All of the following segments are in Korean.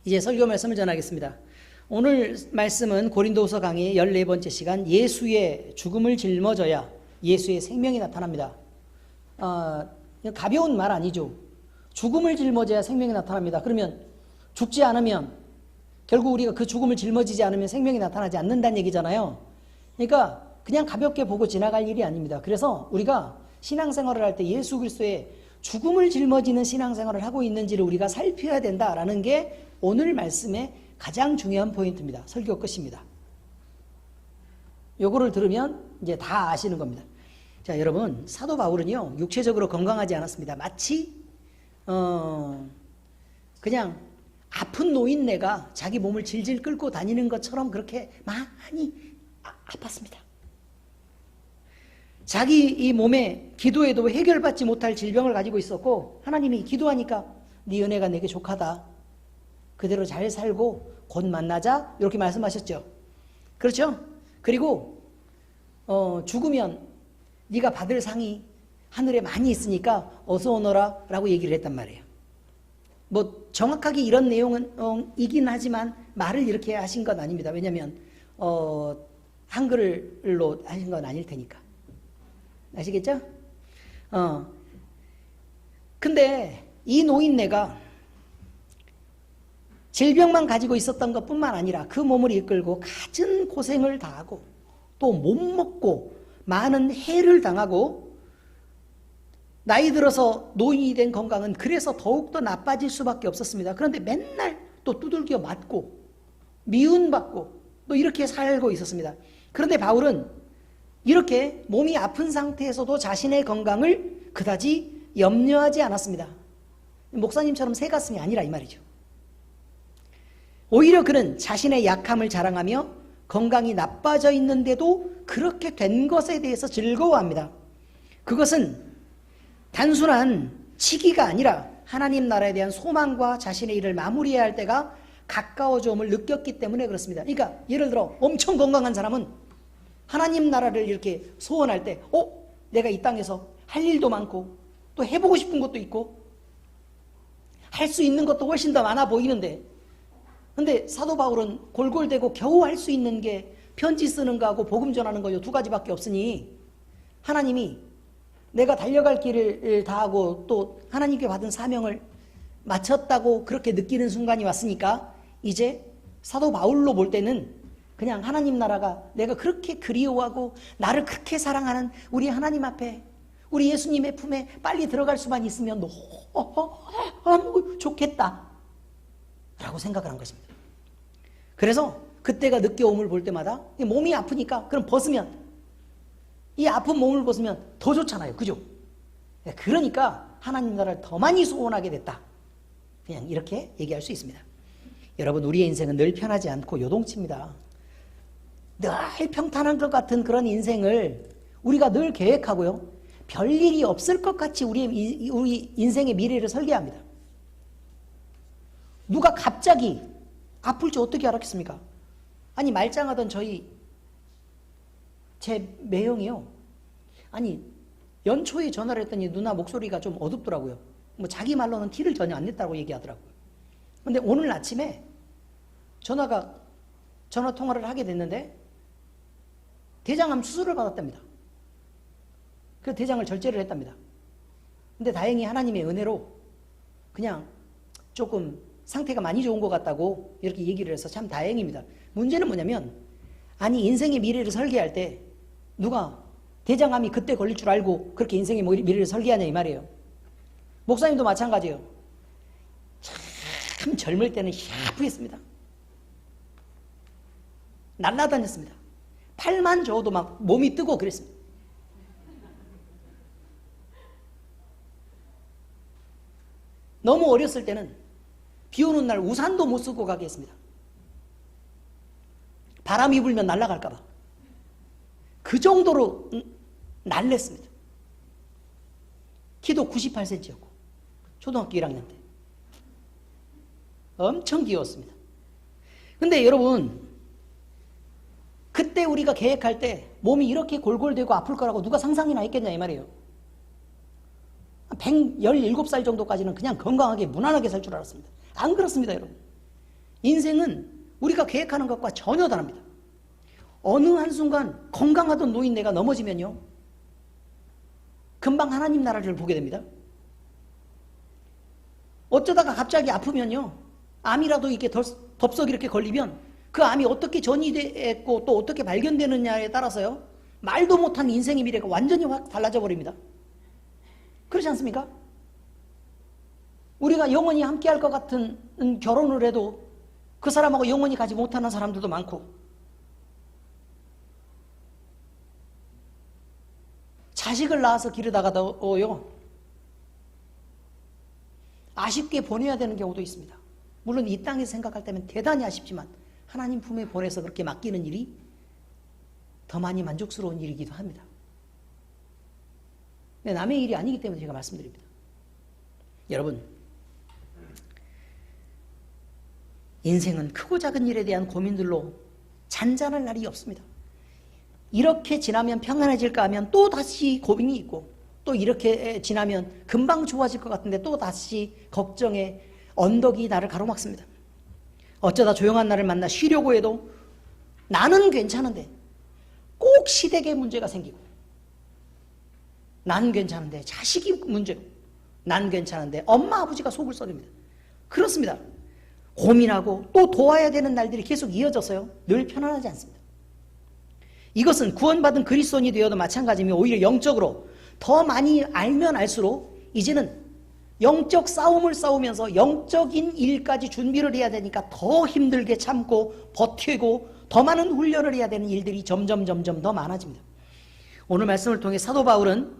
이제 설교 말씀을 전하겠습니다. 오늘 말씀은 고린도후서 강의 14번째 시간, 예수의 죽음을 짊어져야 예수의 생명이 나타납니다. 가벼운 말 아니죠. 죽음을 짊어져야 생명이 나타납니다. 그러면 죽지 않으면, 결국 우리가 그 죽음을 짊어지지 않으면 생명이 나타나지 않는다는 얘기잖아요. 그러니까 그냥 가볍게 보고 지나갈 일이 아닙니다. 그래서 우리가 신앙생활을 할 때 예수 그리스도의 죽음을 짊어지는 신앙생활을 하고 있는지를 우리가 살펴야 된다라는 게 오늘 말씀의 가장 중요한 포인트입니다. 설교 끝입니다. 요거를 들으면 이제 다 아시는 겁니다. 자, 여러분, 사도 바울은요, 육체적으로 건강하지 않았습니다. 마치 그냥 아픈 노인네가 자기 몸을 질질 끌고 다니는 것처럼 그렇게 많이 아팠습니다. 자기 이 몸에 기도해도 해결받지 못할 질병을 가지고 있었고, 하나님이 기도하니까 네 은혜가 내게 족하다, 그대로 잘 살고 곧 만나자, 이렇게 말씀하셨죠. 그렇죠? 그리고 죽으면 네가 받을 상이 하늘에 많이 있으니까 어서 오너라 라고 얘기를 했단 말이에요. 뭐 정확하게 이런 내용은 이긴 하지만 말을 이렇게 하신 건 아닙니다. 왜냐하면 한글로 하신 건 아닐 테니까. 아시겠죠? 근데 이 노인네가 질병만 가지고 있었던 것뿐만 아니라 그 몸을 이끌고 갖은 고생을 다하고 또 못 먹고 많은 해를 당하고 나이 들어서 노인이 된 건강은 그래서 더욱더 나빠질 수밖에 없었습니다. 그런데 맨날 또 두들겨 맞고 미움받고 또 이렇게 살고 있었습니다. 그런데 바울은 이렇게 몸이 아픈 상태에서도 자신의 건강을 그다지 염려하지 않았습니다. 목사님처럼 새 가슴이 아니라 이 말이죠. 오히려 그는 자신의 약함을 자랑하며 건강이 나빠져 있는데도 그렇게 된 것에 대해서 즐거워합니다. 그것은 단순한 치기가 아니라 하나님 나라에 대한 소망과 자신의 일을 마무리해야 할 때가 가까워짐을 느꼈기 때문에 그렇습니다. 그러니까 예를 들어 엄청 건강한 사람은 하나님 나라를 이렇게 소원할 때 내가 이 땅에서 할 일도 많고 또 해보고 싶은 것도 있고 할 수 있는 것도 훨씬 더 많아 보이는데, 근데 사도 바울은 골골대고 겨우 할 수 있는 게 편지 쓰는 거하고 복음 전하는 거 요 두 가지밖에 없으니 하나님이 내가 달려갈 길을 다하고 또 하나님께 받은 사명을 마쳤다고 그렇게 느끼는 순간이 왔으니까 이제 사도 바울로 볼 때는 그냥 하나님 나라가 내가 그렇게 그리워하고 나를 그렇게 사랑하는 우리 하나님 앞에, 우리 예수님의 품에 빨리 들어갈 수만 있으면 너무 좋겠다 라고 생각을 한 것입니다. 그래서 그때가 늦게 옴을 볼 때마다 몸이 아프니까 그럼 벗으면, 이 아픈 몸을 벗으면 더 좋잖아요. 그죠? 그러니까 하나님 나라를 더 많이 소원하게 됐다. 그냥 이렇게 얘기할 수 있습니다. 여러분, 우리의 인생은 늘 편하지 않고 요동칩니다. 늘 평탄한 것 같은 그런 인생을 우리가 늘 계획하고요, 별일이 없을 것 같이 우리 인생의 미래를 설계합니다. 누가 갑자기 아플 줄 어떻게 알았겠습니까? 아니, 말짱하던 제 매형이요, 아니 연초에 전화를 했더니 누나 목소리가 좀 어둡더라고요. 뭐 자기 말로는 티를 전혀 안 냈다고 얘기하더라고요. 근데 오늘 아침에 전화 통화를 하게 됐는데 대장암 수술을 받았답니다. 그 대장을 절제를 했답니다. 근데 다행히 하나님의 은혜로 그냥 조금 상태가 많이 좋은 것 같다고 이렇게 얘기를 해서 참 다행입니다. 문제는 뭐냐면, 아니 인생의 미래를 설계할 때 누가 대장암이 그때 걸릴 줄 알고 그렇게 인생의 미래를 설계하냐 이 말이에요. 목사님도 마찬가지예요. 참 젊을 때는 샤프했습니다. 날라다녔습니다. 팔만 저어도 막 몸이 뜨고 그랬습니다. 너무 어렸을 때는 비 오는 날 우산도 못 쓰고 가게 했습니다. 바람이 불면 날아갈까 봐. 그 정도로 날랬습니다. 키도 98cm였고 초등학교 1학년 때 엄청 귀여웠습니다. 근데 여러분, 그때 우리가 계획할 때 몸이 이렇게 골골대고 아플 거라고 누가 상상이나 했겠냐 이 말이에요. 117살 정도까지는 그냥 건강하게 무난하게 살 줄 알았습니다. 안 그렇습니다, 여러분. 인생은 우리가 계획하는 것과 전혀 다릅니다. 어느 한순간 건강하던 노인네가 넘어지면요, 금방 하나님 나라를 보게 됩니다. 어쩌다가 갑자기 아프면요, 암이라도 이렇게 덥석 이렇게 걸리면 그 암이 어떻게 전이됐고 또 어떻게 발견되느냐에 따라서요, 말도 못한 인생의 미래가 완전히 확 달라져 버립니다. 그렇지 않습니까? 우리가 영원히 함께할 것 같은 결혼을 해도 그 사람하고 영원히 가지 못하는 사람들도 많고, 자식을 낳아서 기르다가도요, 아쉽게 보내야 되는 경우도 있습니다. 물론 이 땅에서 생각할 때면 대단히 아쉽지만 하나님 품에 보내서 그렇게 맡기는 일이 더 많이 만족스러운 일이기도 합니다. 근데 남의 일이 아니기 때문에 제가 말씀드립니다. 여러분, 인생은 크고 작은 일에 대한 고민들로 잔잔할 날이 없습니다. 이렇게 지나면 평안해질까 하면 또 다시 고민이 있고, 또 이렇게 지나면 금방 좋아질 것 같은데 또 다시 걱정에 언덕이 나를 가로막습니다. 어쩌다 조용한 날을 만나 쉬려고 해도 나는 괜찮은데 꼭 시댁에 문제가 생기고, 난 괜찮은데 자식이 문제고, 난 괜찮은데 엄마 아버지가 속을 썩입니다. 그렇습니다. 고민하고 또 도와야 되는 날들이 계속 이어져서요, 늘 편안하지 않습니다. 이것은 구원받은 그리스도인이 되어도 마찬가지며, 오히려 영적으로 더 많이 알면 알수록 이제는 영적 싸움을 싸우면서 영적인 일까지 준비를 해야 되니까 더 힘들게 참고 버티고 더 많은 훈련을 해야 되는 일들이 점점 더 많아집니다. 오늘 말씀을 통해 사도 바울은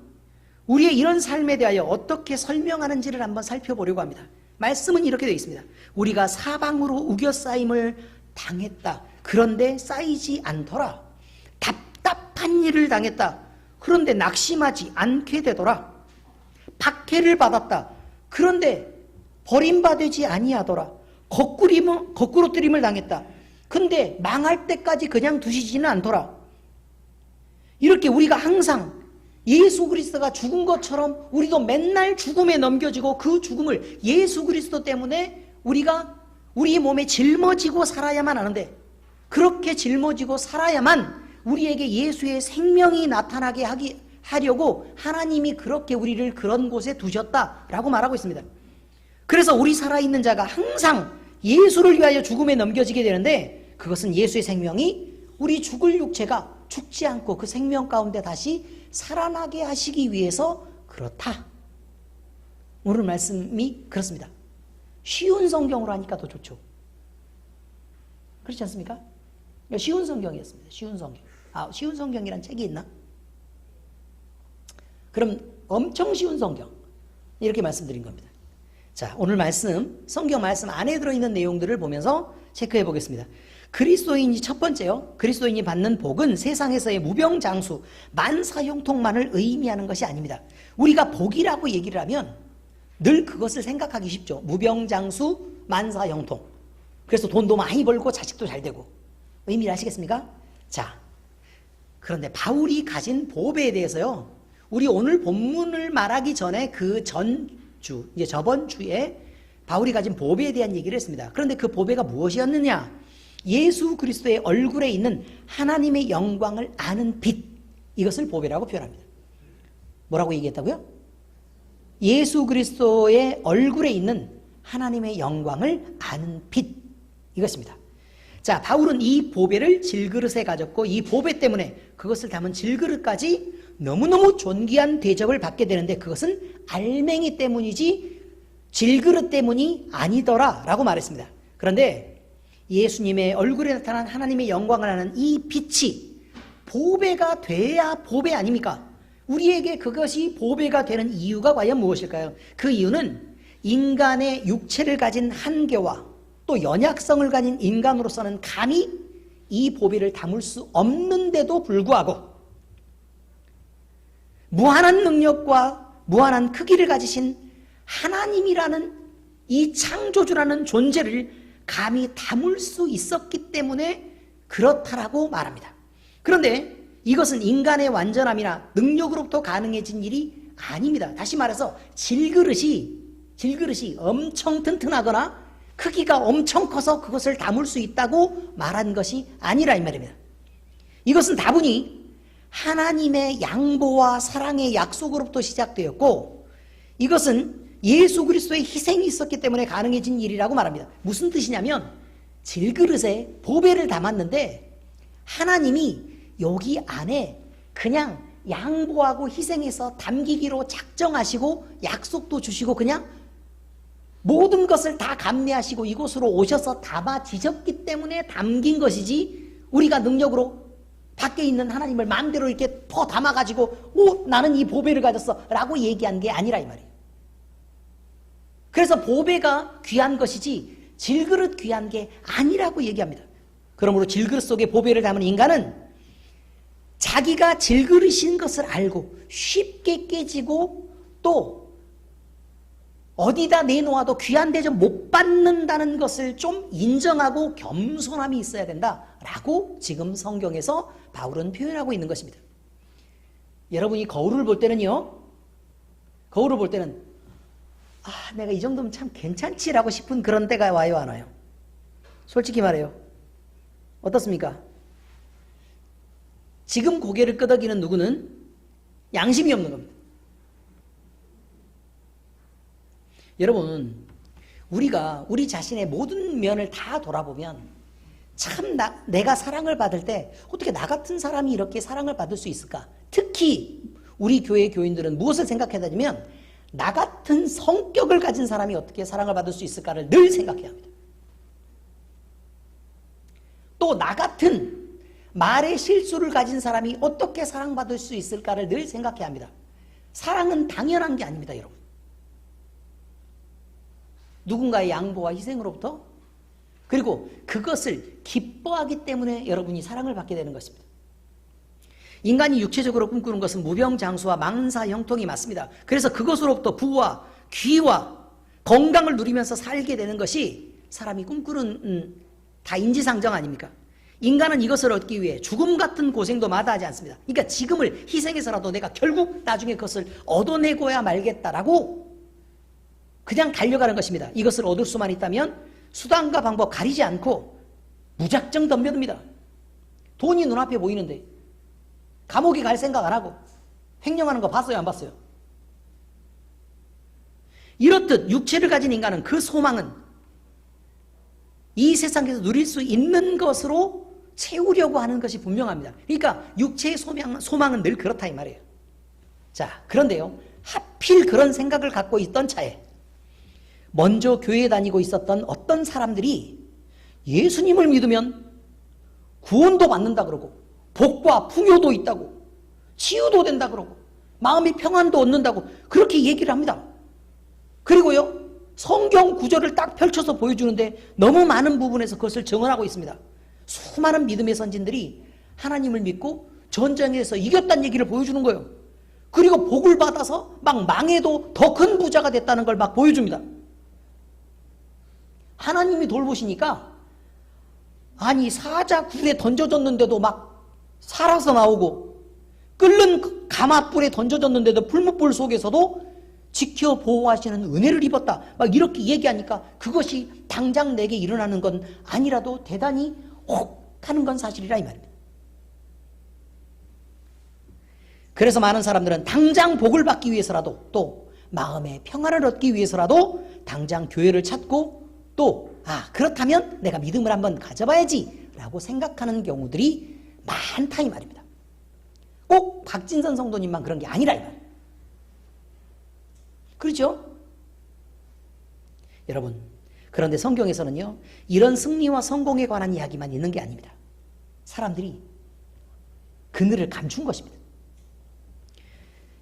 우리의 이런 삶에 대하여 어떻게 설명하는지를 한번 살펴보려고 합니다. 말씀은 이렇게 되어 있습니다. 우리가 사방으로 우겨싸임을 당했다. 그런데 쌓이지 않더라. 답답한 일을 당했다. 그런데 낙심하지 않게 되더라. 박해를 받았다. 그런데 버림받지 아니하더라. 거꾸로뜨림을 당했다. 근데 망할 때까지 그냥 두시지는 않더라. 이렇게 우리가 항상 예수 그리스도가 죽은 것처럼 우리도 맨날 죽음에 넘겨지고, 그 죽음을 예수 그리스도 때문에 우리가 우리 몸에 짊어지고 살아야만 하는데, 그렇게 짊어지고 살아야만 우리에게 예수의 생명이 나타나게 하려고 하나님이 그렇게 우리를 그런 곳에 두셨다라고 말하고 있습니다. 그래서 우리 살아있는 자가 항상 예수를 위하여 죽음에 넘겨지게 되는데, 그것은 예수의 생명이 우리 죽을 육체가 죽지 않고 그 생명 가운데 다시 살아나게 하시기 위해서 그렇다. 오늘 말씀이 그렇습니다. 쉬운 성경으로 하니까 더 좋죠. 그렇지 않습니까? 쉬운 성경이었습니다. 쉬운 성경. 쉬운 성경이란 책이 있나? 그럼 엄청 쉬운 성경, 이렇게 말씀드린 겁니다. 자, 오늘 말씀, 성경 말씀 안에 들어있는 내용들을 보면서 체크해 보겠습니다. 그리스도인이 첫 번째요, 그리스도인이 받는 복은 세상에서의 무병장수, 만사형통만을 의미하는 것이 아닙니다. 우리가 복이라고 얘기를 하면 늘 그것을 생각하기 쉽죠. 무병장수, 만사형통. 그래서 돈도 많이 벌고 자식도 잘 되고. 의미를 아시겠습니까? 자, 그런데 바울이 가진 복에 대해서요, 우리 오늘 본문을 말하기 전에 그 전주, 이제 저번 주에 바울이 가진 보배에 대한 얘기를 했습니다. 그런데 그 보배가 무엇이었느냐? 예수 그리스도의 얼굴에 있는 하나님의 영광을 아는 빛, 이것을 보배라고 표현합니다. 뭐라고 얘기했다고요? 예수 그리스도의 얼굴에 있는 하나님의 영광을 아는 빛, 이것입니다. 자, 바울은 이 보배를 질그릇에 가졌고, 이 보배 때문에 그것을 담은 질그릇까지 너무너무 존귀한 대접을 받게 되는데, 그것은 알맹이 때문이지 질그릇 때문이 아니더라 라고 말했습니다. 그런데 예수님의 얼굴에 나타난 하나님의 영광을 아는 이 빛이 보배가 돼야 보배 아닙니까? 우리에게 그것이 보배가 되는 이유가 과연 무엇일까요? 그 이유는 인간의 육체를 가진 한계와 또 연약성을 가진 인간으로서는 감히 이 보배를 담을 수 없는데도 불구하고 무한한 능력과 무한한 크기를 가지신 하나님이라는 이 창조주라는 존재를 감히 담을 수 있었기 때문에 그렇다라고 말합니다. 그런데 이것은 인간의 완전함이나 능력으로부터 가능해진 일이 아닙니다. 다시 말해서 질그릇이 엄청 튼튼하거나 크기가 엄청 커서 그것을 담을 수 있다고 말한 것이 아니라 이 말입니다. 이것은 다분히 하나님의 양보와 사랑의 약속으로부터 시작되었고, 이것은 예수 그리스도의 희생이 있었기 때문에 가능해진 일이라고 말합니다. 무슨 뜻이냐면 질그릇에 보배를 담았는데 하나님이 여기 안에 그냥 양보하고 희생해서 담기기로 작정하시고 약속도 주시고 그냥 모든 것을 다 감내하시고 이곳으로 오셔서 담아지셨기 때문에 담긴 것이지, 우리가 능력으로 밖에 있는 하나님을 마음대로 이렇게 퍼 담아가지고 나는 이 보배를 가졌어 라고 얘기한 게 아니라 이 말이에요. 그래서 보배가 귀한 것이지 질그릇 귀한 게 아니라고 얘기합니다. 그러므로 질그릇 속에 보배를 담은 인간은 자기가 질그릇인 것을 알고 쉽게 깨지고 또 어디다 내놓아도 귀한 대접 못 받는다는 것을 좀 인정하고 겸손함이 있어야 된다라고 지금 성경에서 바울은 표현하고 있는 것입니다. 여러분이 거울을 볼 때는요, 거울을 볼 때는 내가 이 정도면 참 괜찮지라고 싶은 그런 때가 와요, 안 와요? 솔직히 말해요. 어떻습니까? 지금 고개를 끄덕이는 누구는 양심이 없는 겁니다. 여러분, 우리가 우리 자신의 모든 면을 다 돌아보면 참 내가 사랑을 받을 때 어떻게 나 같은 사람이 이렇게 사랑을 받을 수 있을까? 특히 우리 교회 교인들은 무엇을 생각해야 되냐면 나 같은 성격을 가진 사람이 어떻게 사랑을 받을 수 있을까를 늘 생각해야 합니다. 또 나 같은 말의 실수를 가진 사람이 어떻게 사랑받을 수 있을까를 늘 생각해야 합니다. 사랑은 당연한 게 아닙니다, 여러분. 누군가의 양보와 희생으로부터, 그리고 그것을 기뻐하기 때문에 여러분이 사랑을 받게 되는 것입니다. 인간이 육체적으로 꿈꾸는 것은 무병장수와 망사 형통이 맞습니다. 그래서 그것으로부터 부와 귀와 건강을 누리면서 살게 되는 것이 사람이 꿈꾸는 다 인지상정 아닙니까? 인간은 이것을 얻기 위해 죽음 같은 고생도 마다하지 않습니다. 그러니까 지금을 희생해서라도 내가 결국 나중에 그것을 얻어내고야 말겠다라고 그냥 달려가는 것입니다. 이것을 얻을 수만 있다면 수단과 방법 가리지 않고 무작정 덤벼듭니다. 돈이 눈앞에 보이는데 감옥에 갈 생각 안 하고 횡령하는 거 봤어요, 안 봤어요? 이렇듯 육체를 가진 인간은 그 소망은 이 세상에서 누릴 수 있는 것으로 채우려고 하는 것이 분명합니다. 그러니까 육체의 소망은 늘 그렇다 이 말이에요. 자, 그런데요, 하필 그런 생각을 갖고 있던 차에 먼저 교회에 다니고 있었던 어떤 사람들이 예수님을 믿으면 구원도 받는다 그러고 복과 풍요도 있다고 치유도 된다 그러고 마음의 평안도 얻는다고 그렇게 얘기를 합니다. 그리고요, 성경 구절을 딱 펼쳐서 보여주는데 너무 많은 부분에서 그것을 증언하고 있습니다. 수많은 믿음의 선진들이 하나님을 믿고 전쟁에서 이겼다는 얘기를 보여주는 거예요. 그리고 복을 받아서 막 망해도 더 큰 부자가 됐다는 걸 막 보여줍니다. 하나님이 돌보시니까 아니 사자 굴에 던져졌는데도 막 살아서 나오고 끓는 가마불에 던져졌는데도 풀무불 속에서도 지켜 보호하시는 은혜를 입었다. 막 이렇게 얘기하니까 그것이 당장 내게 일어나는 건 아니라도 대단히 혹 하는 건 사실이라 이 말입니다. 그래서 많은 사람들은 당장 복을 받기 위해서라도 또 마음의 평안을 얻기 위해서라도 당장 교회를 찾고 또 그렇다면 내가 믿음을 한번 가져봐야지 라고 생각하는 경우들이 많다 이 말입니다. 꼭 박진선 성도님만 그런 게 아니라 이 말입니다. 그렇죠? 여러분, 그런데 성경에서는요, 이런 승리와 성공에 관한 이야기만 있는 게 아닙니다. 사람들이 그늘을 감춘 것입니다.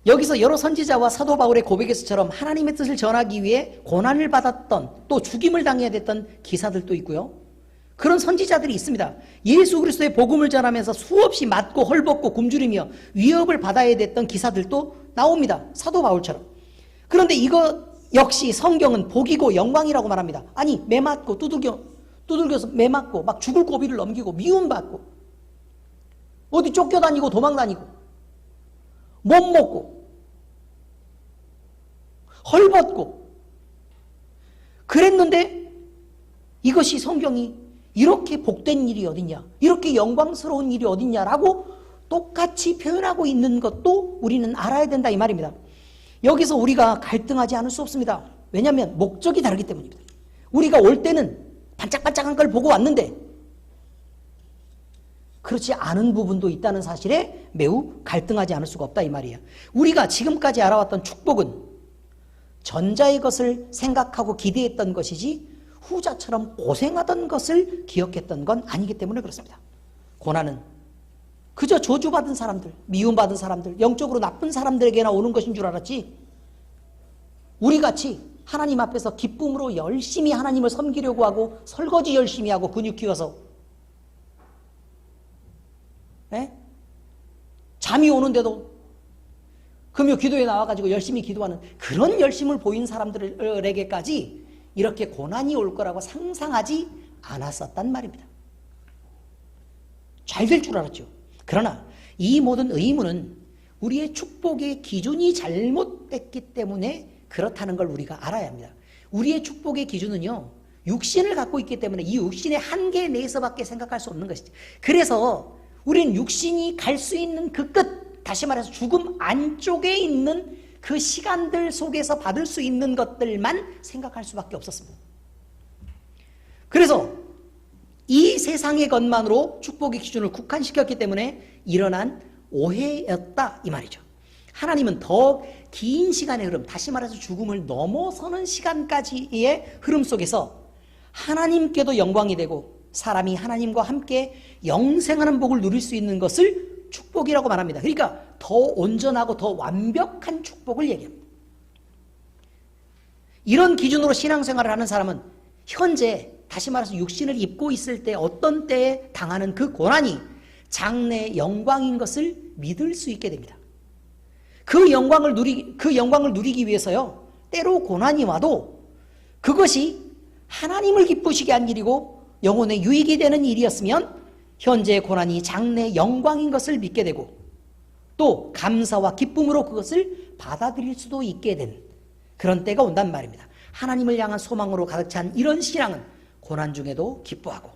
여기서 여러 선지자와 사도 바울의 고백에서처럼 하나님의 뜻을 전하기 위해 고난을 받았던 또 죽임을 당해야 됐던 기사들도 있고요. 그런 선지자들이 있습니다. 예수 그리스도의 복음을 전하면서 수없이 맞고 헐벗고 굶주리며 위협을 받아야 됐던 기사들도 나옵니다. 사도 바울처럼. 그런데 이거 역시 성경은 복이고 영광이라고 말합니다. 아니 매 맞고 두들겨서 매 맞고 막 죽을 고비를 넘기고 미움받고 어디 쫓겨다니고 도망다니고 못 먹고 헐벗고 그랬는데 이것이 성경이 이렇게 복된 일이 어딨냐, 이렇게 영광스러운 일이 어딨냐라고 똑같이 표현하고 있는 것도 우리는 알아야 된다 이 말입니다. 여기서 우리가 갈등하지 않을 수 없습니다. 왜냐하면 목적이 다르기 때문입니다. 우리가 올 때는 반짝반짝한 걸 보고 왔는데 그렇지 않은 부분도 있다는 사실에 매우 갈등하지 않을 수가 없다 이 말이에요. 우리가 지금까지 알아왔던 축복은 전자의 것을 생각하고 기대했던 것이지 후자처럼 고생하던 것을 기억했던 건 아니기 때문에 그렇습니다. 고난은 그저 저주받은 사람들, 미움받은 사람들, 영적으로 나쁜 사람들에게나 오는 것인 줄 알았지, 우리같이 하나님 앞에서 기쁨으로 열심히 하나님을 섬기려고 하고 설거지 열심히 하고 근육 키워서 잠이 오는데도 금요 기도에 나와가지고 열심히 기도하는 그런 열심을 보인 사람들에게까지 이렇게 고난이 올 거라고 상상하지 않았었단 말입니다. 잘 될 줄 알았죠. 그러나 이 모든 의문은 우리의 축복의 기준이 잘못됐기 때문에 그렇다는 걸 우리가 알아야 합니다. 우리의 축복의 기준은요, 육신을 갖고 있기 때문에 이 육신의 한계 내에서밖에 생각할 수 없는 것이죠. 그래서 우리는 육신이 갈 수 있는 그 끝, 다시 말해서 죽음 안쪽에 있는 그 시간들 속에서 받을 수 있는 것들만 생각할 수밖에 없었습니다. 그래서 이 세상의 것만으로 축복의 기준을 국한시켰기 때문에 일어난 오해였다 이 말이죠. 하나님은 더 긴 시간의 흐름, 다시 말해서 죽음을 넘어서는 시간까지의 흐름 속에서 하나님께도 영광이 되고 사람이 하나님과 함께 영생하는 복을 누릴 수 있는 것을 축복이라고 말합니다. 그러니까 더 온전하고 더 완벽한 축복을 얘기합니다. 이런 기준으로 신앙생활을 하는 사람은 현재 다시 말해서 육신을 입고 있을 때 어떤 때에 당하는 그 고난이 장래의 영광인 것을 믿을 수 있게 됩니다. 그 영광을 누리기 위해서요, 때로 고난이 와도 그것이 하나님을 기쁘시게 한 일이고 영혼에 유익이 되는 일이었으면 현재의 고난이 장래의 영광인 것을 믿게 되고 또 감사와 기쁨으로 그것을 받아들일 수도 있게 된 그런 때가 온단 말입니다. 하나님을 향한 소망으로 가득 찬 이런 신앙은 고난 중에도 기뻐하고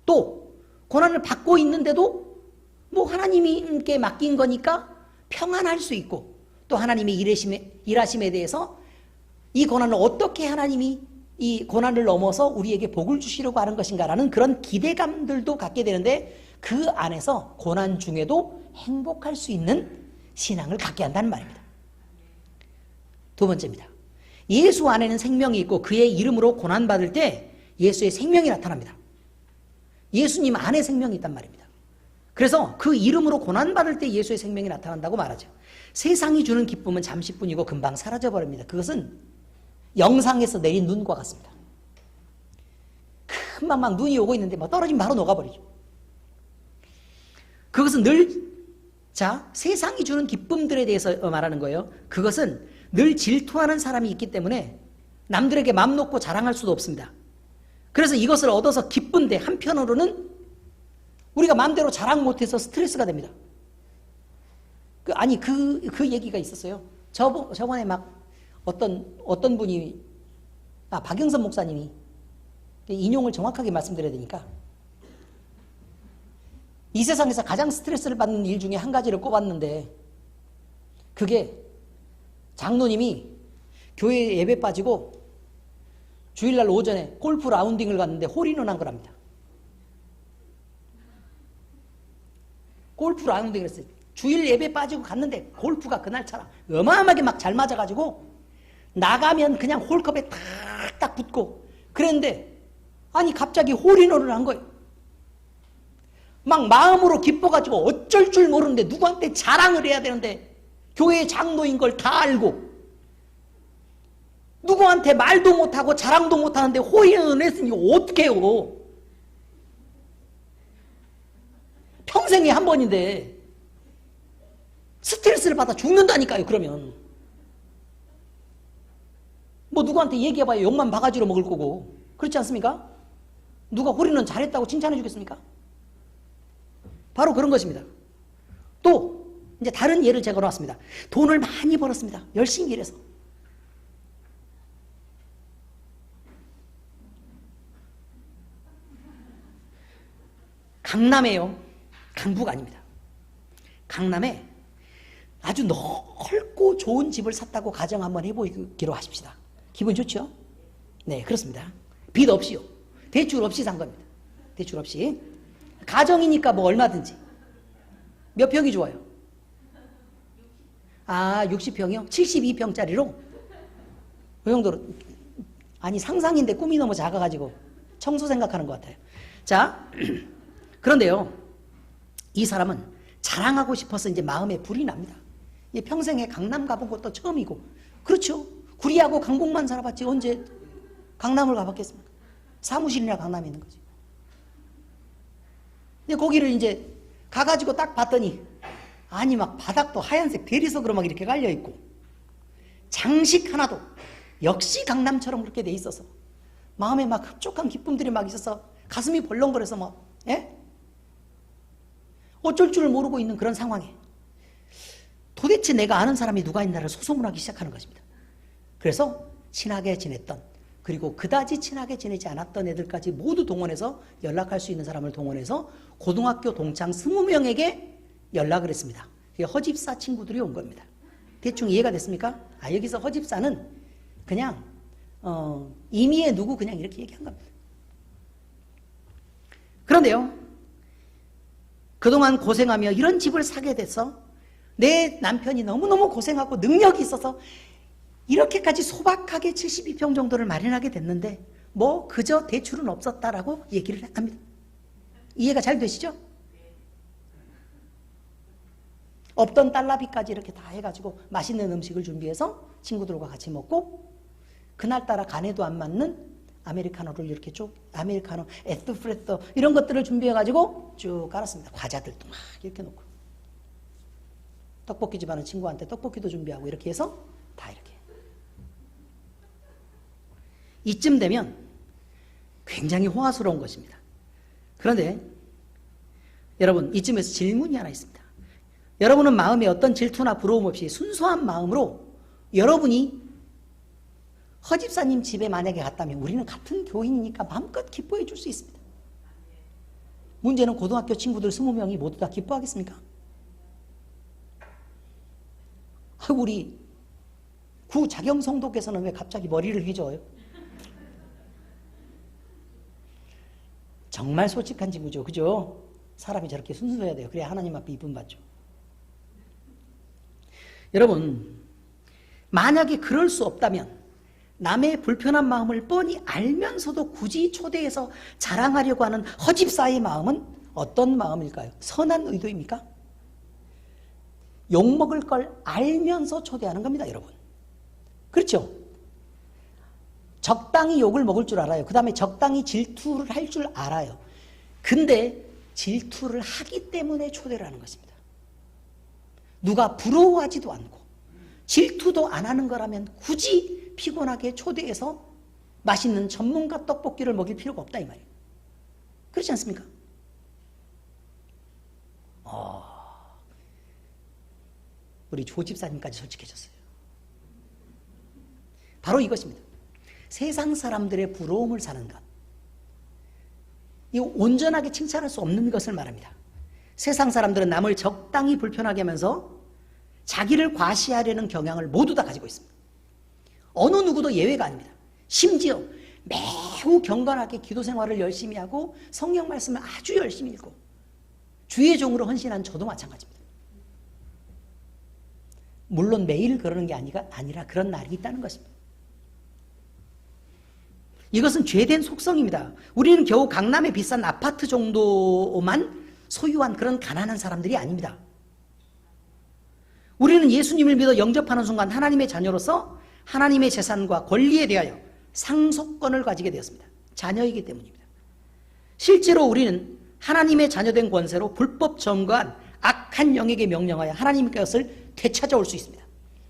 또 고난을 받고 있는데도 뭐 하나님께 맡긴 거니까 평안할 수 있고 또 하나님의 일하심에 대해서 이 고난을 어떻게 하나님이 이 고난을 넘어서 우리에게 복을 주시려고 하는 것인가라는 그런 기대감들도 갖게 되는데 그 안에서 고난 중에도 행복할 수 있는 신앙을 갖게 한다는 말입니다. 두 번째입니다. 예수 안에는 생명이 있고 그의 이름으로 고난받을 때 예수의 생명이 나타납니다. 예수님 안에 생명이 있단 말입니다. 그래서 그 이름으로 고난받을 때 예수의 생명이 나타난다고 말하죠. 세상이 주는 기쁨은 잠시뿐이고 금방 사라져버립니다. 그것은 영상에서 내린 눈과 같습니다. 금방 막 눈이 오고 있는데 막 떨어지면 바로 녹아버리죠. 그것은 세상이 주는 기쁨들에 대해서 말하는 거예요. 그것은 늘 질투하는 사람이 있기 때문에 남들에게 맘 놓고 자랑할 수도 없습니다. 그래서 이것을 얻어서 기쁜데 한편으로는 우리가 마음대로 자랑 못해서 스트레스가 됩니다. 그 얘기가 있었어요. 저번에 막 어떤 분이, 박영선 목사님이, 인용을 정확하게 말씀드려야 되니까, 이 세상에서 가장 스트레스를 받는 일 중에 한 가지를 꼽았는데, 그게 장로님이 교회에 예배 빠지고 주일날 오전에 골프 라운딩을 갔는데 홀인원 한 거랍니다. 골프 라운딩을 했어요. 주일 예배 빠지고 갔는데 골프가 그날처럼 어마어마하게 막 잘 맞아가지고 나가면 그냥 홀컵에 탁탁 붙고 그랬는데 갑자기 홀인원을 한 거예요. 막 마음으로 기뻐가지고 어쩔 줄 모르는데 누구한테 자랑을 해야 되는데 교회 장로인 걸 다 알고 누구한테 말도 못하고 자랑도 못하는데 홀인원을 했으니 어떻게 해요? 평생에 한 번인데 스트레스를 받아 죽는다니까요. 그러면 뭐 누구한테 얘기해봐야 욕만 바가지로 먹을 거고 그렇지 않습니까? 누가 홀인원 잘했다고 칭찬해 주겠습니까? 바로 그런 것입니다. 또 이제 다른 예를 제가 놓았습니다. 돈을 많이 벌었습니다. 열심히 일해서. 강남에요. 강북 아닙니다. 강남에 아주 넓고 좋은 집을 샀다고 가정 한번 해보기로 하십시다. 기분 좋죠? 네, 그렇습니다. 빚 없이요. 대출 없이 산 겁니다. 대출 없이. 가정이니까 뭐 얼마든지. 몇 평이 좋아요? 아, 60평이요? 72평짜리로? 그 정도로. 아니, 상상인데 꿈이 너무 작아가지고 청소 생각하는 것 같아요. 자, 그런데요. 이 사람은 자랑하고 싶어서 이제 마음에 불이 납니다. 평생에 강남 가본 것도 처음이고. 그렇죠. 구리하고 강북만 살아봤지 언제 강남을 가봤겠습니까? 사무실이나 강남에 있는 거지. 근데 거기를 이제 가가지고 딱 봤더니 아니 막 바닥도 하얀색 대리석으로 막 이렇게 깔려있고 장식 하나도 역시 강남처럼 그렇게 돼 있어서 마음에 막 흡족한 기쁨들이 막 있어서 가슴이 벌렁거려서 막 어쩔 줄 모르고 있는 그런 상황에 도대체 내가 아는 사람이 누가 있나를 소송을 하기 시작하는 것입니다. 그래서 친하게 지냈던 그리고 그다지 친하게 지내지 않았던 애들까지 모두 동원해서 연락할 수 있는 사람을 동원해서 고등학교 동창 20명에게 연락을 했습니다. 그게 허집사 친구들이 온 겁니다. 대충 이해가 됐습니까? 여기서 허집사는 그냥 이미의 누구 그냥 이렇게 얘기한 겁니다. 그런데요. 그동안 고생하며 이런 집을 사게 돼서 내 남편이 너무너무 고생하고 능력이 있어서 이렇게까지 소박하게 72평 정도를 마련하게 됐는데 뭐 그저 대출은 없었다라고 얘기를 합니다. 이해가 잘 되시죠? 없던 달러비까지 이렇게 다 해가지고 맛있는 음식을 준비해서 친구들과 같이 먹고 그날따라 간에도 안 맞는 아메리카노를 이렇게 쭉 아메리카노, 에스프레소 이런 것들을 준비해가지고 쭉 깔았습니다. 과자들도 막 이렇게 놓고 떡볶이집 하는 친구한테 떡볶이도 준비하고 이렇게 해서 다 이렇게 이쯤 되면 굉장히 호화스러운 것입니다. 그런데 여러분 이쯤에서 질문이 하나 있습니다. 여러분은 마음에 어떤 질투나 부러움 없이 순수한 마음으로 여러분이 허집사님 집에 만약에 갔다면 우리는 같은 교인이니까 마음껏 기뻐해 줄 수 있습니다. 문제는 고등학교 친구들 20명이 모두 다 기뻐하겠습니까? 우리 구 자경성도께서는 왜 갑자기 머리를 휘저어요? 정말 솔직한 친구죠. 그죠? 사람이 저렇게 순수해야 돼요. 그래야 하나님 앞에 이쁨 받죠. 여러분, 만약에 그럴 수 없다면 남의 불편한 마음을 뻔히 알면서도 굳이 초대해서 자랑하려고 하는 허집사의 마음은 어떤 마음일까요? 선한 의도입니까? 욕먹을 걸 알면서 초대하는 겁니다, 여러분. 그렇죠? 적당히 욕을 먹을 줄 알아요. 그 다음에 적당히 질투를 할 줄 알아요. 근데 질투를 하기 때문에 초대를 하는 것입니다. 누가 부러워하지도 않고 질투도 안 하는 거라면 굳이 피곤하게 초대해서 맛있는 전문가 떡볶이를 먹일 필요가 없다 이 말이에요. 그렇지 않습니까? 우리 조 집사님까지 솔직해졌어요. 바로 이것입니다. 세상 사람들의 부러움을 사는 것. 이 온전하게 칭찬할 수 없는 것을 말합니다. 세상 사람들은 남을 적당히 불편하게 하면서 자기를 과시하려는 경향을 모두 다 가지고 있습니다. 어느 누구도 예외가 아닙니다. 심지어 매우 경건하게 기도 생활을 열심히 하고 성경 말씀을 아주 열심히 읽고 주의 종으로 헌신한 저도 마찬가지입니다. 물론 매일 그러는 게 아니라 그런 날이 있다는 것입니다. 이것은 죄된 속성입니다. 우리는 겨우 강남의 비싼 아파트 정도만 소유한 그런 가난한 사람들이 아닙니다. 우리는 예수님을 믿어 영접하는 순간 하나님의 자녀로서 하나님의 재산과 권리에 대하여 상속권을 가지게 되었습니다. 자녀이기 때문입니다. 실제로 우리는 하나님의 자녀된 권세로 불법 점거한 악한 영에게 명령하여 하나님의 것을 되찾아올 수 있습니다.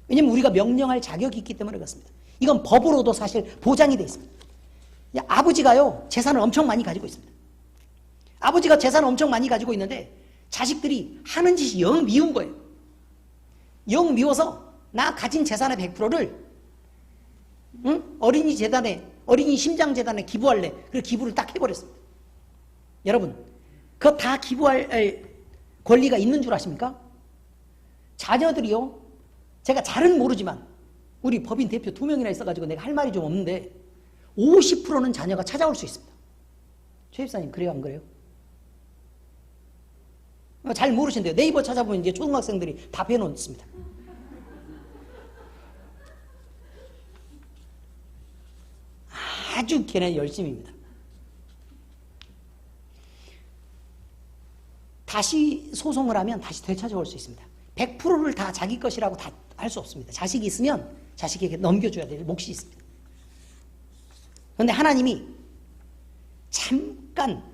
왜냐하면 우리가 명령할 자격이 있기 때문에 그렇습니다. 이건 법으로도 사실 보장이 되어 있습니다. 아버지가요 재산을 엄청 많이 가지고 있습니다. 아버지가 재산을 엄청 많이 가지고 있는데 자식들이 하는 짓이 영 미운 거예요. 영 미워서 나 가진 재산의 100%를 어린이 심장재단에 기부할래. 그래서 기부를 딱 해버렸습니다. 여러분 그거 다 기부할 권리가 있는 줄 아십니까? 자녀들이요, 제가 잘은 모르지만 우리 법인 대표 2명이나 있어가지고 내가 할 말이 좀 없는데 50%는 자녀가 찾아올 수 있습니다. 최 집사님, 그래요 안 그래요? 잘 모르신대요. 네이버 찾아보면 이제 초등학생들이 다 배워놓습니다. 아주 걔네 열심입니다. 다시 소송을 하면 다시 되찾아올 수 있습니다. 100%를 다 자기 것이라고 다 할 수 없습니다. 자식이 있으면 자식에게 넘겨줘야 될 몫이 있습니다. 그런데 하나님이 잠깐,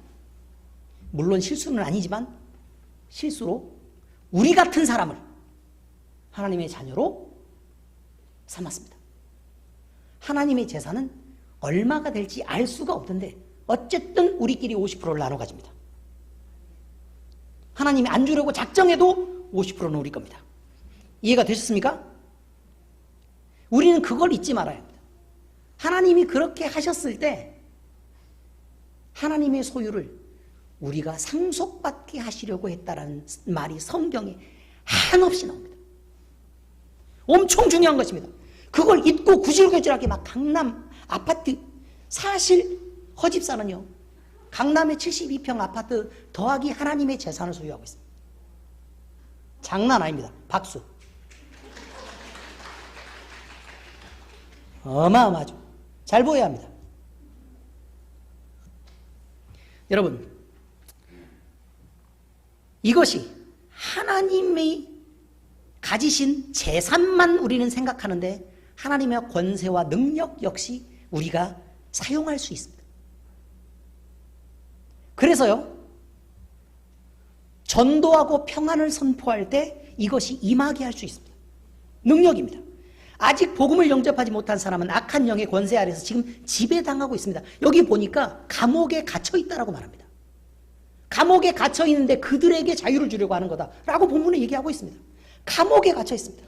물론 실수는 아니지만 실수로 우리 같은 사람을 하나님의 자녀로 삼았습니다. 하나님의 재산은 얼마가 될지 알 수가 없던데 어쨌든 우리끼리 50%를 나눠 가집니다. 하나님이 안 주려고 작정해도 50%는 우리 겁니다. 이해가 되셨습니까? 우리는 그걸 잊지 말아야 합니다. 하나님이 그렇게 하셨을 때 하나님의 소유를 우리가 상속받게 하시려고 했다라는 말이 성경에 한없이 나옵니다. 엄청 중요한 것입니다. 그걸 잊고 구질구질하게 막 강남 아파트, 사실 허집사는요 강남의 72평 아파트 더하기 하나님의 재산을 소유하고 있습니다. 장난 아닙니다. 박수. 어마어마하죠. 잘 보여야 합니다. 여러분, 이것이 하나님이 가지신 재산만 우리는 생각하는데 하나님의 권세와 능력 역시 우리가 사용할 수 있습니다. 그래서요, 전도하고 평안을 선포할 때 이것이 임하게 할 수 있습니다. 능력입니다. 아직 복음을 영접하지 못한 사람은 악한 영의 권세 아래서 지금 지배당하고 있습니다. 여기 보니까 감옥에 갇혀 있다라고 말합니다. 감옥에 갇혀 있는데 그들에게 자유를 주려고 하는 거다라고 본문에 얘기하고 있습니다. 감옥에 갇혀 있습니다.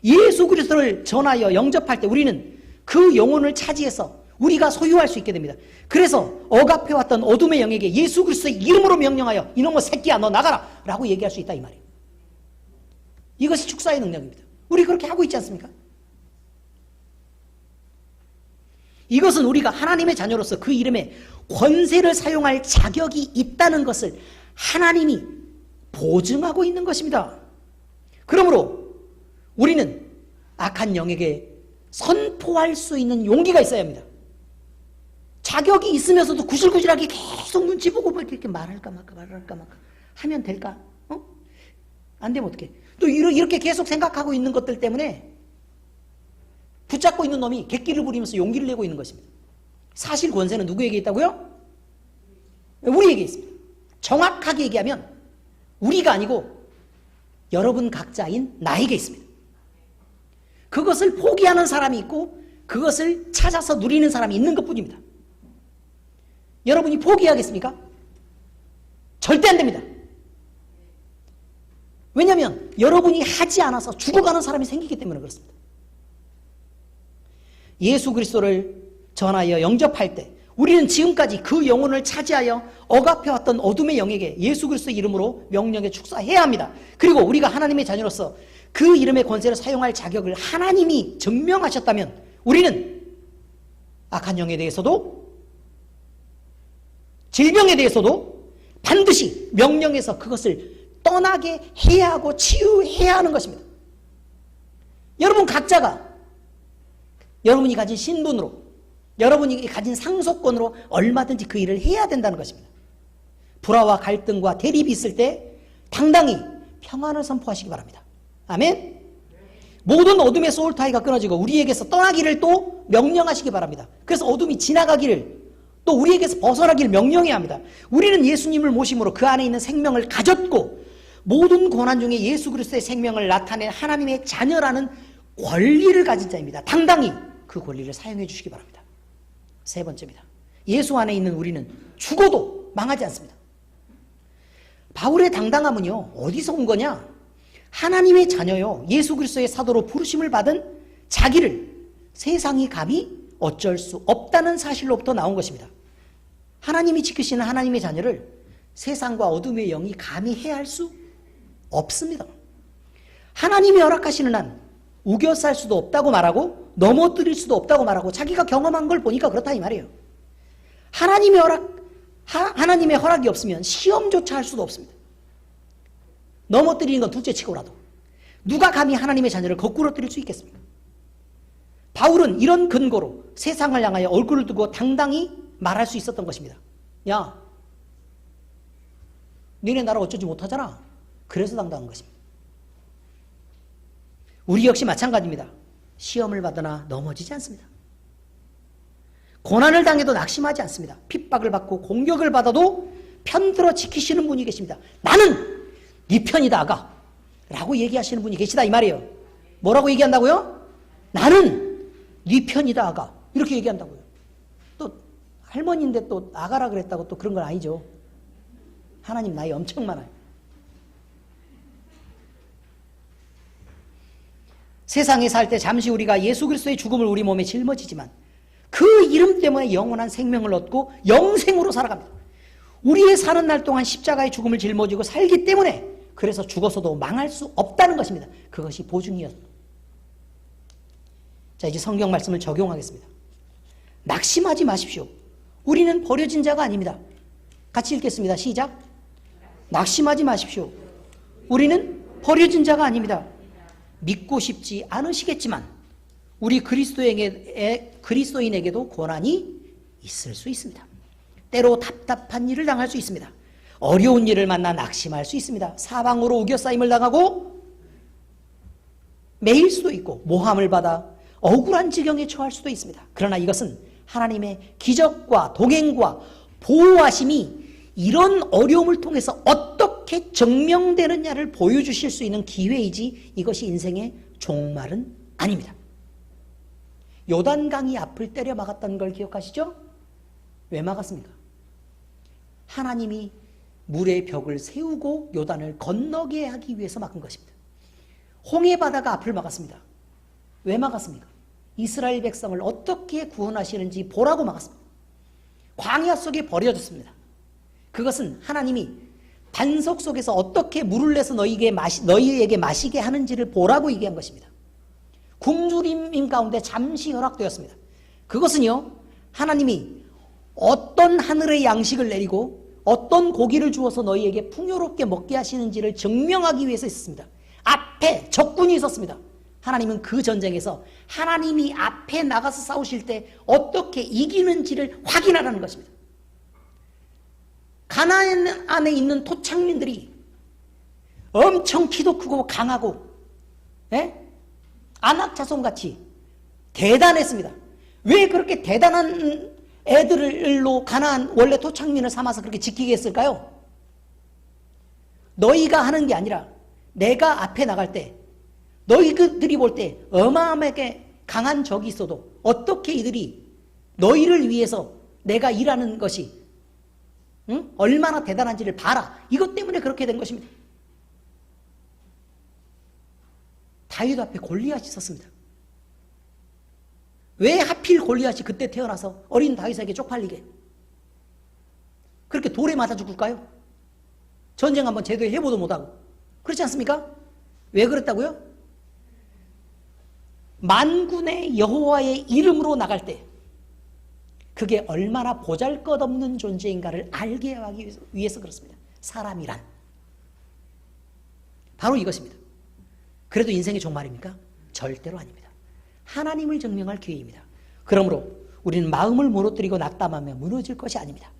예수 그리스도를 전하여 영접할 때 우리는 그 영혼을 차지해서 우리가 소유할 수 있게 됩니다. 그래서 억압해왔던 어둠의 영에게 예수 그리스도의 이름으로 명령하여 이놈의 새끼야 너 나가라 라고 얘기할 수 있다 이 말이에요. 이것이 축사의 능력입니다. 우리 그렇게 하고 있지 않습니까? 이것은 우리가 하나님의 자녀로서 그 이름에 권세를 사용할 자격이 있다는 것을 하나님이 보증하고 있는 것입니다. 그러므로 우리는 악한 영에게 선포할 수 있는 용기가 있어야 합니다. 자격이 있으면서도 구질구질하게 계속 눈치 보고 이렇게 말할까 말까 하면 될까? 안 되면 어떡해? 또 이렇게 계속 생각하고 있는 것들 때문에 붙잡고 있는 놈이 객기를 부리면서 용기를 내고 있는 것입니다. 사실 권세는 누구에게 있다고요? 우리에게 있습니다. 정확하게 얘기하면 우리가 아니고 여러분 각자인 나에게 있습니다. 그것을 포기하는 사람이 있고 그것을 찾아서 누리는 사람이 있는 것뿐입니다. 여러분이 포기하겠습니까? 절대 안 됩니다. 왜냐하면 여러분이 하지 않아서 죽어가는 사람이 생기기 때문에 그렇습니다. 예수 그리스도를 전하여 영접할 때 우리는 지금까지 그 영혼을 차지하여 억압해왔던 어둠의 영에게 예수 그리스도의 이름으로 명령에 축사해야 합니다. 그리고 우리가 하나님의 자녀로서 그 이름의 권세를 사용할 자격을 하나님이 증명하셨다면 우리는 악한 영에 대해서도 질병에 대해서도 반드시 명령해서 그것을 떠나게 해야 하고 치유해야 하는 것입니다. 여러분 각자가 여러분이 가진 신분으로 여러분이 가진 상속권으로 얼마든지 그 일을 해야 된다는 것입니다. 불화와 갈등과 대립이 있을 때 당당히 평안을 선포하시기 바랍니다. 아멘. 모든 어둠의 소울타이가 끊어지고 우리에게서 떠나기를 또 명령하시기 바랍니다. 그래서 어둠이 지나가기를 또 우리에게서 벗어나기를 명령해야 합니다. 우리는 예수님을 모심으로 그 안에 있는 생명을 가졌고 모든 고난 중에 예수 그리스도의 생명을 나타낸 하나님의 자녀라는 권리를 가진 자입니다. 당당히 그 권리를 사용해 주시기 바랍니다. 세 번째입니다. 예수 안에 있는 우리는 죽어도 망하지 않습니다. 바울의 당당함은요 어디서 온 거냐? 하나님의 자녀요 예수 그리스도의 사도로 부르심을 받은 자기를 세상이 감히 어쩔 수 없다는 사실로부터 나온 것입니다. 하나님이 지키시는 하나님의 자녀를 세상과 어둠의 영이 감히 해할 수 없습니다. 하나님이 허락하시는 한 우겨 살 수도 없다고 말하고 넘어뜨릴 수도 없다고 말하고 자기가 경험한 걸 보니까 그렇다 이 말이에요. 하나님의 허락이 없으면 시험조차 할 수도 없습니다. 넘어뜨리는 건 둘째 치고라도 누가 감히 하나님의 자녀를 거꾸로 뜨릴 수 있겠습니까? 바울은 이런 근거로 세상을 향하여 얼굴을 두고 당당히 말할 수 있었던 것입니다. 야, 너네 나라 어쩌지 못하잖아. 그래서 당당한 것입니다. 우리 역시 마찬가지입니다. 시험을 받으나 넘어지지 않습니다. 고난을 당해도 낙심하지 않습니다. 핍박을 받고 공격을 받아도 편들어 지키시는 분이 계십니다. 나는 네 편이다 아가 라고 얘기하시는 분이 계시다 이 말이에요. 뭐라고 얘기한다고요? 나는 네 편이다 아가 이렇게 얘기한다고요. 또 할머니인데 또 아가라 그랬다고 또 그런 건 아니죠. 하나님 나이 엄청 많아요. 세상에 살 때 잠시 우리가 예수 그리스도의 죽음을 우리 몸에 짊어지지만 그 이름 때문에 영원한 생명을 얻고 영생으로 살아갑니다. 우리의 사는 날 동안 십자가의 죽음을 짊어지고 살기 때문에 그래서 죽어서도 망할 수 없다는 것입니다. 그것이 보증이었습니다. 자, 이제 성경 말씀을 적용하겠습니다. 낙심하지 마십시오. 우리는 버려진 자가 아닙니다. 같이 읽겠습니다. 시작. 낙심하지 마십시오. 우리는 버려진 자가 아닙니다. 믿고 싶지 않으시겠지만 우리 그리스도인에게도 고난이 있을 수 있습니다. 때로 답답한 일을 당할 수 있습니다. 어려운 일을 만나 낙심할 수 있습니다. 사방으로 우겨싸임을 당하고 매일 수도 있고 모함을 받아 억울한 지경에 처할 수도 있습니다. 그러나 이것은 하나님의 기적과 동행과 보호하심이 이런 어려움을 통해서 어떻게 증명되느냐를 보여주실 수 있는 기회이지 이것이 인생의 종말은 아닙니다. 요단강이 앞을 때려 막았던 걸 기억하시죠? 왜 막았습니까? 하나님이 물의 벽을 세우고 요단을 건너게 하기 위해서 막은 것입니다. 홍해바다가 앞을 막았습니다. 왜 막았습니까? 이스라엘 백성을 어떻게 구원하시는지 보라고 막았습니다. 광야 속에 버려졌습니다. 그것은 하나님이 반석 속에서 어떻게 물을 내서 너희에게 마시게 하는지를 보라고 얘기한 것입니다. 굶주림 가운데 잠시 허락되었습니다. 그것은요, 하나님이 어떤 하늘의 양식을 내리고 어떤 고기를 주어서 너희에게 풍요롭게 먹게 하시는지를 증명하기 위해서 있었습니다. 앞에 적군이 있었습니다. 하나님은 그 전쟁에서 하나님이 앞에 나가서 싸우실 때 어떻게 이기는지를 확인하라는 것입니다. 가나안 안에 있는 토착민들이 엄청 키도 크고 강하고 아낙 자손같이 대단했습니다. 왜 그렇게 대단한 애들로 가나안 원래 토착민을 삼아서 그렇게 지키게 했을까요? 너희가 하는 게 아니라 내가 앞에 나갈 때 너희들이 볼 때 어마어마하게 강한 적이 있어도 어떻게 이들이 너희를 위해서 내가 일하는 것이 얼마나 대단한지를 봐라. 이것 때문에 그렇게 된 것입니다. 다윗 앞에 골리앗이 있었습니다. 왜 하필 골리앗이 그때 태어나서 어린 다윗에게 쪽팔리게 그렇게 돌에 맞아 죽을까요? 전쟁 한번 제대로 해보도 못하고. 그렇지 않습니까? 왜 그랬다고요? 만군의 여호와의 이름으로 나갈 때 그게 얼마나 보잘것없는 존재인가를 알게 하기 위해서 그렇습니다. 사람이란 바로 이것입니다. 그래도 인생의 종말입니까? 절대로 아닙니다. 하나님을 증명할 기회입니다. 그러므로 우리는 마음을 무너뜨리고 낙담하며 무너질 것이 아닙니다.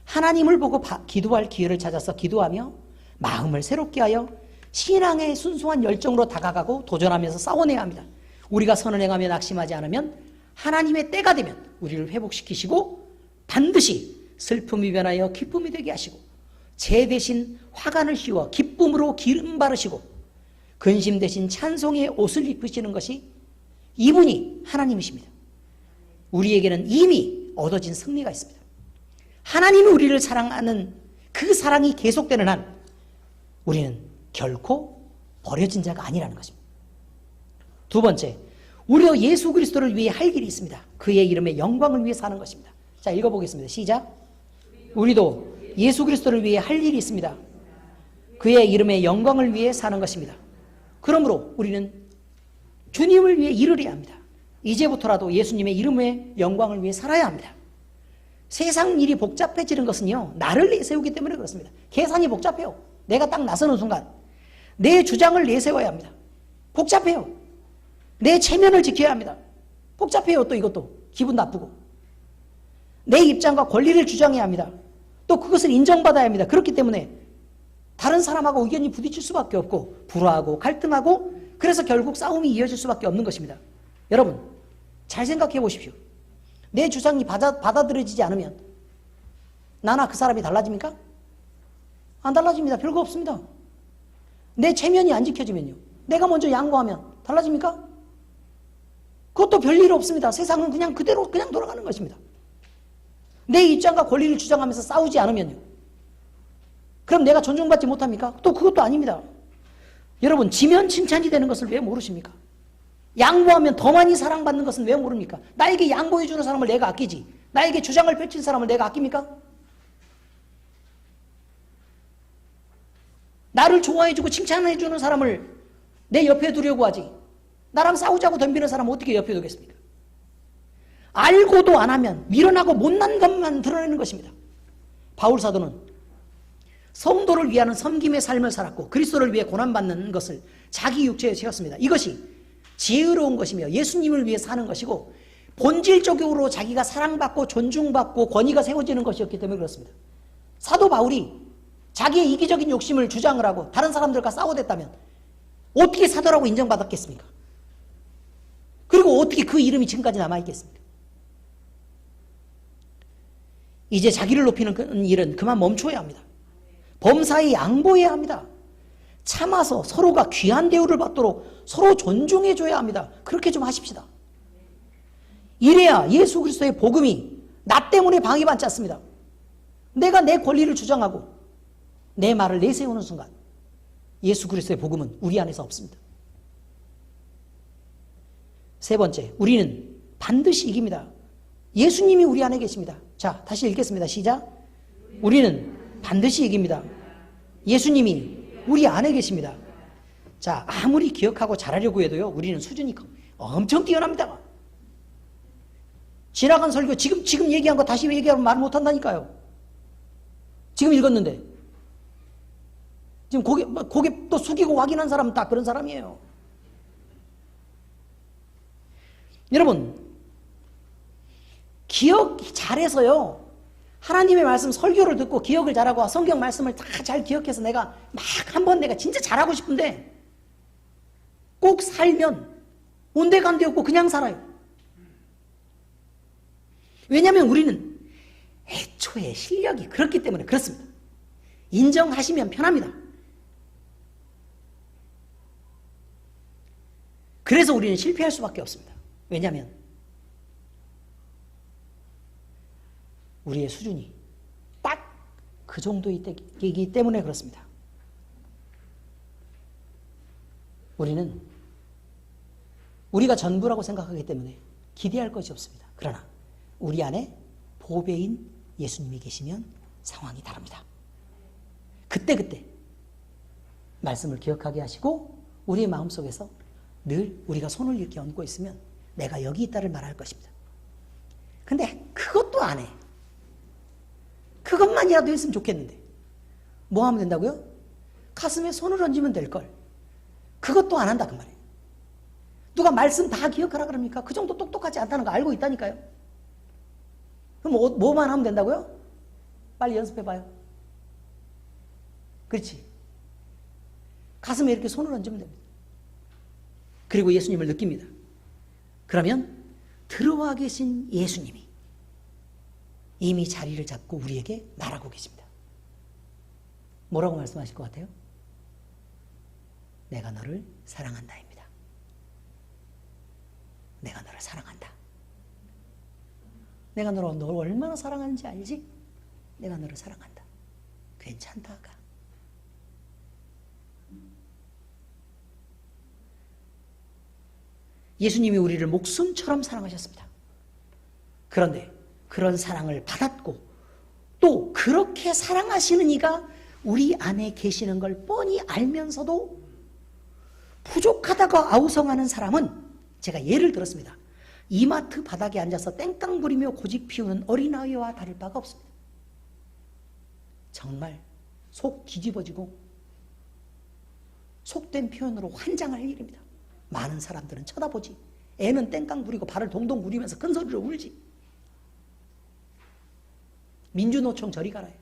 하나님을 보고 기도할 기회를 찾아서 기도하며 마음을 새롭게 하여 신앙의 순수한 열정으로 다가가고 도전하면서 싸워내야 합니다. 우리가 선을 행하며 낙심하지 않으면 하나님의 때가 되면 우리를 회복시키시고 반드시 슬픔이 변하여 기쁨이 되게 하시고 재 대신 화관을 씌워 기쁨으로 기름 바르시고 근심 대신 찬송의 옷을 입으시는 것이 이분이 하나님이십니다. 우리에게는 이미 얻어진 승리가 있습니다. 하나님이 우리를 사랑하는 그 사랑이 계속되는 한 우리는 결코 버려진 자가 아니라는 것입니다. 두 번째, 우리가 예수 그리스도를 위해 할 일이 있습니다. 그의 이름의 영광을 위해 사는 것입니다. 자, 읽어보겠습니다. 시작. 우리도 예수 그리스도를 위해 할 일이 있습니다. 그의 이름의 영광을 위해 사는 것입니다. 그러므로 우리는 주님을 위해 일을 해야 합니다. 이제부터라도 예수님의 이름의 영광을 위해 살아야 합니다. 세상 일이 복잡해지는 것은요, 나를 내세우기 때문에 그렇습니다. 계산이 복잡해요. 내가 딱 나서는 순간 내 주장을 내세워야 합니다. 복잡해요. 내 체면을 지켜야 합니다. 복잡해요. 또 이것도 기분 나쁘고 내 입장과 권리를 주장해야 합니다. 또 그것을 인정받아야 합니다. 그렇기 때문에 다른 사람하고 의견이 부딪힐 수밖에 없고 불화하고 갈등하고 그래서 결국 싸움이 이어질 수밖에 없는 것입니다. 여러분 잘 생각해 보십시오. 내 주장이 받아들여지지 않으면 나나 그 사람이 달라집니까? 안 달라집니다. 별거 없습니다. 내 체면이 안 지켜지면요, 내가 먼저 양보하면 달라집니까? 그것도 별일 없습니다. 세상은 그냥 그대로 그냥 돌아가는 것입니다. 내 입장과 권리를 주장하면서 싸우지 않으면요, 그럼 내가 존중받지 못합니까? 또 그것도 아닙니다. 여러분 지면 칭찬이 되는 것을 왜 모르십니까? 양보하면 더 많이 사랑받는 것은 왜 모릅니까? 나에게 양보해주는 사람을 내가 아끼지 나에게 주장을 펼친 사람을 내가 아낍니까? 나를 좋아해주고 칭찬해주는 사람을 내 옆에 두려고 하지 나랑 싸우자고 덤비는 사람은 어떻게 옆에 두겠습니까? 알고도 안 하면 미련하고 못난 것만 드러내는 것입니다. 바울 사도는 성도를 위하는 섬김의 삶을 살았고 그리스도를 위해 고난받는 것을 자기 육체에 채웠습니다. 이것이 지혜로운 것이며 예수님을 위해 사는 것이고 본질적으로 자기가 사랑받고 존중받고 권위가 세워지는 것이었기 때문에 그렇습니다. 사도 바울이 자기의 이기적인 욕심을 주장을 하고 다른 사람들과 싸워댔다면 어떻게 사도라고 인정받았겠습니까? 그리고 어떻게 그 이름이 지금까지 남아있겠습니까? 이제 자기를 높이는 일은 그만 멈춰야 합니다. 범사에 양보해야 합니다. 참아서 서로가 귀한 대우를 받도록 서로 존중해줘야 합니다. 그렇게 좀 하십시다. 이래야 예수 그리스도의 복음이 나 때문에 방해받지 않습니다. 내가 내 권리를 주장하고 내 말을 내세우는 순간 예수 그리스도의 복음은 우리 안에서 없습니다. 세 번째, 우리는 반드시 이깁니다. 예수님이 우리 안에 계십니다. 자, 다시 읽겠습니다. 시작. 우리는 반드시 이깁니다. 예수님이 우리 안에 계십니다. 자, 아무리 기억하고 잘하려고 해도요, 우리는 수준이 엄청 뛰어납니다. 지나간 설교, 지금 얘기한 거 다시 얘기하면 말 못한다니까요. 지금 읽었는데. 지금 고개 또 숙이고 확인한 사람은 다 그런 사람이에요. 여러분, 기억 잘해서요, 하나님의 말씀 설교를 듣고 기억을 잘하고 성경 말씀을 다 잘 기억해서 내가 막 한번 내가 진짜 잘하고 싶은데 꼭 살면 온데간데 없고 그냥 살아요. 왜냐하면 우리는 애초에 실력이 그렇기 때문에 그렇습니다. 인정하시면 편합니다. 그래서 우리는 실패할 수밖에 없습니다. 왜냐하면 우리의 수준이 딱 그 정도이기 때문에 그렇습니다. 우리는 우리가 전부라고 생각하기 때문에 기대할 것이 없습니다. 그러나 우리 안에 보배인 예수님이 계시면 상황이 다릅니다. 그때 말씀을 기억하게 하시고 우리의 마음속에서 늘 우리가 손을 이렇게 얹고 있으면 내가 여기 있다를 말할 것입니다. 근데 그것도 안 해. 그것만이라도 했으면 좋겠는데 뭐 하면 된다고요? 가슴에 손을 얹으면 될걸. 그것도 안 한다 그 말이에요. 누가 말씀 다 기억하라 그럽니까? 그 정도 똑똑하지 않다는 거 알고 있다니까요. 그럼 뭐만 하면 된다고요? 빨리 연습해봐요. 그렇지. 가슴에 이렇게 손을 얹으면 됩니다. 그리고 예수님을 느낍니다. 그러면 들어와 계신 예수님이 이미 자리를 잡고 우리에게 말하고 계십니다. 뭐라고 말씀하실 것 같아요? 내가 너를 사랑한다입니다. 내가 너를 사랑한다. 내가 너를 얼마나 사랑하는지 알지? 내가 너를 사랑한다. 괜찮다. 가. 예수님이 우리를 목숨처럼 사랑하셨습니다. 그런데 그런 사랑을 받았고 또 그렇게 사랑하시는 이가 우리 안에 계시는 걸 뻔히 알면서도 부족하다고 아우성하는 사람은, 제가 예를 들었습니다. 이마트 바닥에 앉아서 땡깡 부리며 고집 피우는 어린아이와 다를 바가 없습니다. 정말 속 뒤집어지고 속된 표현으로 환장할 일입니다. 많은 사람들은 쳐다보지, 애는 땡깡 부리고 발을 동동 구리면서 큰 소리로 울지. 민주노총 저리 가라요.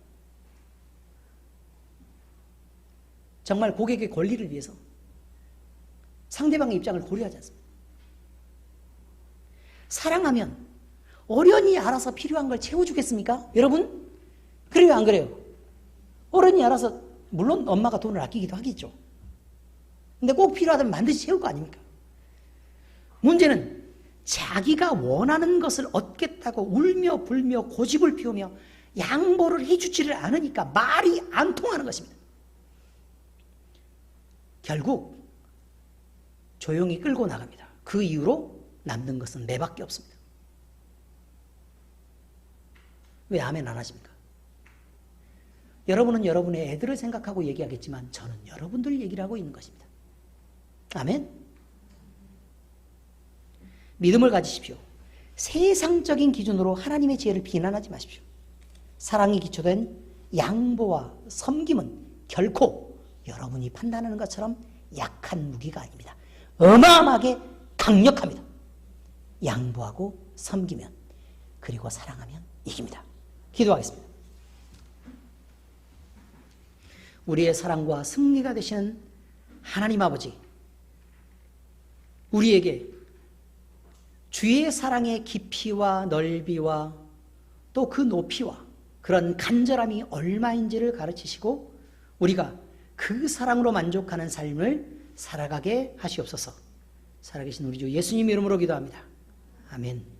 정말 고객의 권리를 위해서 상대방의 입장을 고려하지 않습니다. 사랑하면 어련히 알아서 필요한 걸 채워주겠습니까? 여러분? 그래요, 안 그래요? 어른이 알아서, 물론 엄마가 돈을 아끼기도 하겠죠. 근데 꼭 필요하다면 반드시 채울 거 아닙니까? 문제는 자기가 원하는 것을 얻겠다고 울며 불며 고집을 피우며 양보를 해주지를 않으니까 말이 안 통하는 것입니다. 결국 조용히 끌고 나갑니다. 그 이후로 남는 것은 매밖에 없습니다. 왜 아멘 안 하십니까? 여러분은 여러분의 애들을 생각하고 얘기하겠지만 저는 여러분들 얘기를 하고 있는 것입니다. 아멘? 믿음을 가지십시오. 세상적인 기준으로 하나님의 지혜를 비난하지 마십시오. 사랑이 기초된 양보와 섬김은 결코 여러분이 판단하는 것처럼 약한 무기가 아닙니다. 어마어마하게 강력합니다. 양보하고 섬기면, 그리고 사랑하면 이깁니다. 기도하겠습니다. 우리의 사랑과 승리가 되시는 하나님 아버지, 우리에게 주의 사랑의 깊이와 넓이와 또 그 높이와 그런 간절함이 얼마인지를 가르치시고 우리가 그 사랑으로 만족하는 삶을 살아가게 하시옵소서. 살아계신 우리 주 예수님 이름으로 기도합니다. 아멘.